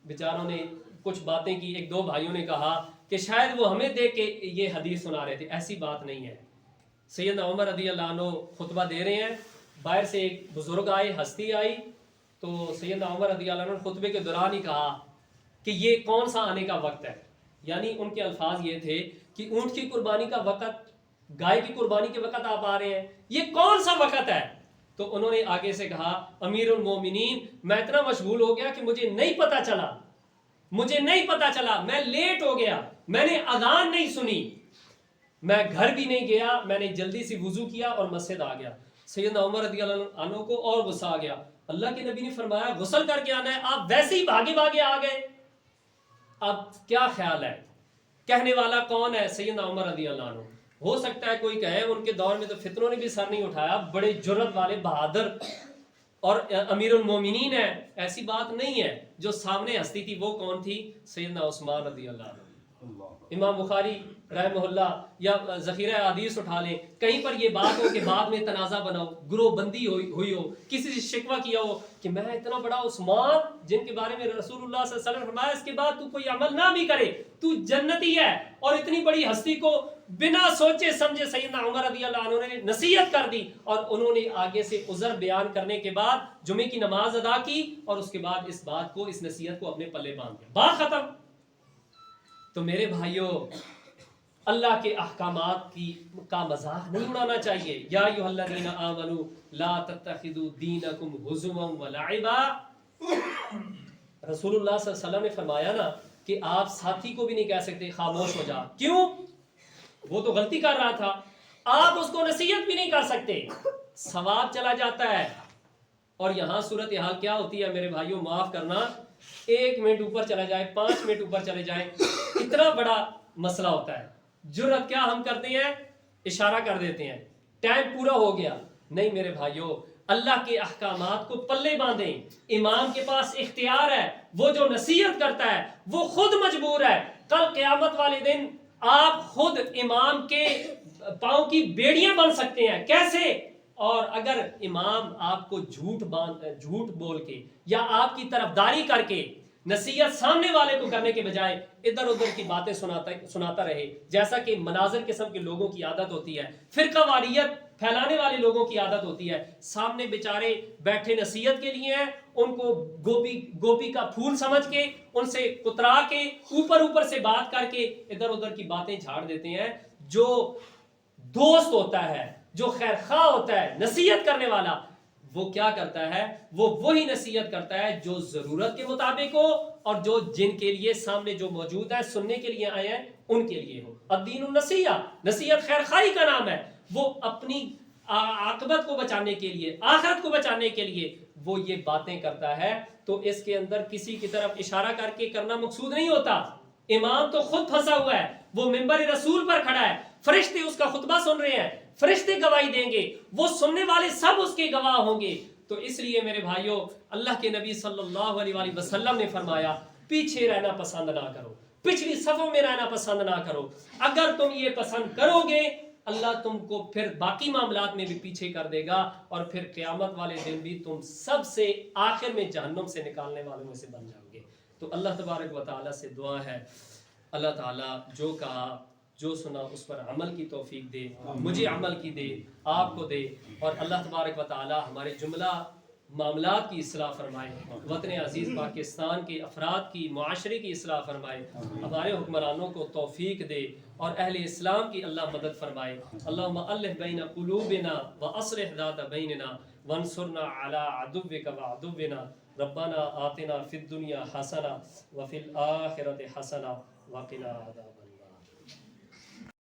بیچاروں نے کچھ باتیں کی، ایک دو بھائیوں نے کہا کہ شاید وہ ہمیں دیکھ کے یہ حدیث سنا رہے تھے. ایسی بات نہیں ہے. سیدنا عمر رضی اللہ عنہ خطبہ دے رہے ہیں، باہر سے ایک بزرگ آئے، ہستی آئی، تو سیدنا عمر رضی اللہ عنہ نے خطبے کے دوران ہی کہا کہ یہ کون سا آنے کا وقت ہے. یعنی ان کے الفاظ یہ تھے کہ اونٹ کی قربانی کا وقت، گائے کی قربانی کے وقت آپ آ رہے ہیں، یہ کون سا وقت ہے؟ تو انہوں نے آگے سے کہا امیر المومنین، میں اتنا مشغول ہو گیا کہ مجھے نہیں پتا چلا، میں لیٹ ہو گیا، میں نے اذان نہیں سنی، میں گھر بھی نہیں گیا، میں نے جلدی سے وضو کیا اور مسجد آ گیا. سیدنا عمر رضی اللہ عنہ کو اور غصہ آ گیا. اللہ کے نبی نے فرمایا غسل کر کے آنا ہے، آپ ویسے ہی بھاگے بھاگے آ گئے. اب کیا خیال ہے؟ کہنے والا کون ہے؟ سیدنا عمر رضی اللہ عنہ. ہو سکتا ہے کوئی کہے ان کے دور میں تو فتنوں نے بھی سر نہیں اٹھایا، بڑے جرت والے بہادر اور امیر المومنین ہے. ایسی بات نہیں ہے. جو سامنے ہستی تھی وہ کون تھی؟ سیدنا عثمان رضی اللہ عنہ. امام بخاری رحمہ اللہ یا ذخیرہ حدیث اٹھا لیں، کہیں پر یہ بات ہو کہ بعد میں تنازع بناؤ، گروہ بندی ہوئی ہو، کسی سے شکوہ کیا ہو کہ میں اتنا بڑا عثمان جن کے بارے میں رسول اللہ صلی اللہ علیہ وسلم نے فرمایا اس کے بعد تو کوئی عمل نہ بھی کرے تو جنتی ہے، اور اتنی بڑی ہستی کو بنا سوچے سمجھے سیدنا عمر رضی اللہ عنہ نے نصیحت کر دی، اور انہوں نے آگے سے عذر بیان کرنے کے بعد جمعے کی نماز ادا کی، اور اس کے بعد اس بات کو، اس نصیحت کو اپنے پلے باندھ دیا، بات ختم. تو میرے بھائیوں، اللہ کے احکامات کا مذاق نہیں اڑانا چاہیے. یا ایھا الذین آمنوا لا تتخذوا دینکم ہزوا ولعبا. رسول اللہ صلی اللہ علیہ وسلم نے فرمایا نا کہ آپ ساتھی کو بھی نہیں کہہ سکتے خاموش ہو جا. کیوں؟ وہ تو غلطی کر رہا تھا. آپ اس کو نصیحت بھی نہیں کر سکتے، ثواب چلا جاتا ہے. اور یہاں صورتحال کیا ہوتی ہے میرے بھائیوں، معاف کرنا، 1 منٹ اوپر چلا جائے، 5 منٹ اوپر چلے جائیں، اتنا بڑا مسئلہ ہوتا ہے. جرت کیا ہم کرتے ہیں؟ اشارہ کر دیتے ہیں، ٹائم پورا ہو گیا. نہیں میرے بھائیوں، اللہ کے احکامات کو پلے باندھیں. امام کے پاس اختیار ہے، وہ جو نصیحت کرتا ہے وہ خود مجبور ہے. کل قیامت والے دن آپ خود امام کے پاؤں کی بیڑیاں بن سکتے ہیں. کیسے؟ اور اگر امام آپ کو جھوٹ بول کے یا آپ کی طرفداری کر کے نصیحت سامنے والے کو کرنے کے بجائے ادھر ادھر کی باتیں سناتا رہے، جیسا کہ مناظر قسم کے لوگوں کی عادت ہوتی ہے، فرقہ واریت پھیلانے والے لوگوں کی عادت ہوتی ہے، سامنے بیچارے بیٹھے نصیحت کے لیے ہیں، ان کو گوبھی کا پھول سمجھ کے ان سے کترا کے اوپر سے بات کر کے ادھر ادھر کی باتیں جھاڑ دیتے ہیں. جو دوست ہوتا ہے، جو خیر خواہ ہوتا ہے، نصیحت کرنے والا، وہ کیا کرتا ہے؟ وہ وہی نصیحت کرتا ہے جو ضرورت کے مطابق ہو، اور جو جن کے لیے سامنے جو موجود ہے، سننے کے لیے آئے ہیں، ان کے لیے ہو. الدین النصیحہ، نصیحت خیر خواہی کا نام ہے. وہ اپنی عاقبت کو بچانے کے لیے، آخرت کو بچانے کے لیے وہ یہ باتیں کرتا ہے. تو اس کے اندر کسی کی طرف اشارہ کر کے کرنا مقصود نہیں ہوتا. امام تو خود پھنسا ہوا ہے، وہ منبر رسول پر کھڑا ہے، فرشتے اس کا خطبہ سن رہے ہیں، فرشتے گواہی دیں گے، وہ سننے والے سب اس کے گواہ ہوں گے. تو اس لیے میرے بھائیوں، اللہ کے نبی صلی اللہ علیہ وآلہ وسلم نے فرمایا پیچھے رہنا پسند نہ کرو، پچھلی صفوں میں رہنا پسند نہ کرو. اگر تم یہ پسند کرو گے، اللہ تم کو پھر باقی معاملات میں بھی پیچھے کر دے گا، اور پھر قیامت والے دن بھی تم سب سے آخر میں جہنم سے نکالنے والوں میں سے بن جاؤ گے. تو اللہ تبارک و تعالیٰ سے دعا ہے، اللہ تعالیٰ جو کہا جو سنا اس پر عمل کی توفیق دے، مجھے عمل کی دے، آپ کو دے، اور اللہ تبارک و تعالیٰ ہمارے جملہ معاملات کی اصلاح فرمائے، وطن عزیز پاکستان کے افراد کی، معاشرے کی اصلاح فرمائے، ہمارے حکمرانوں کو توفیق دے، اور اہل اسلام کی اللہ مدد فرمائے. اللہم الف بین قلوبنا واصلح ذات بیننا وانصرنا علی عدوک وعدونا. ربنا آتنا فی الدنیا حسنہ وفی الآخرۃ حسنہ وقنا عذاب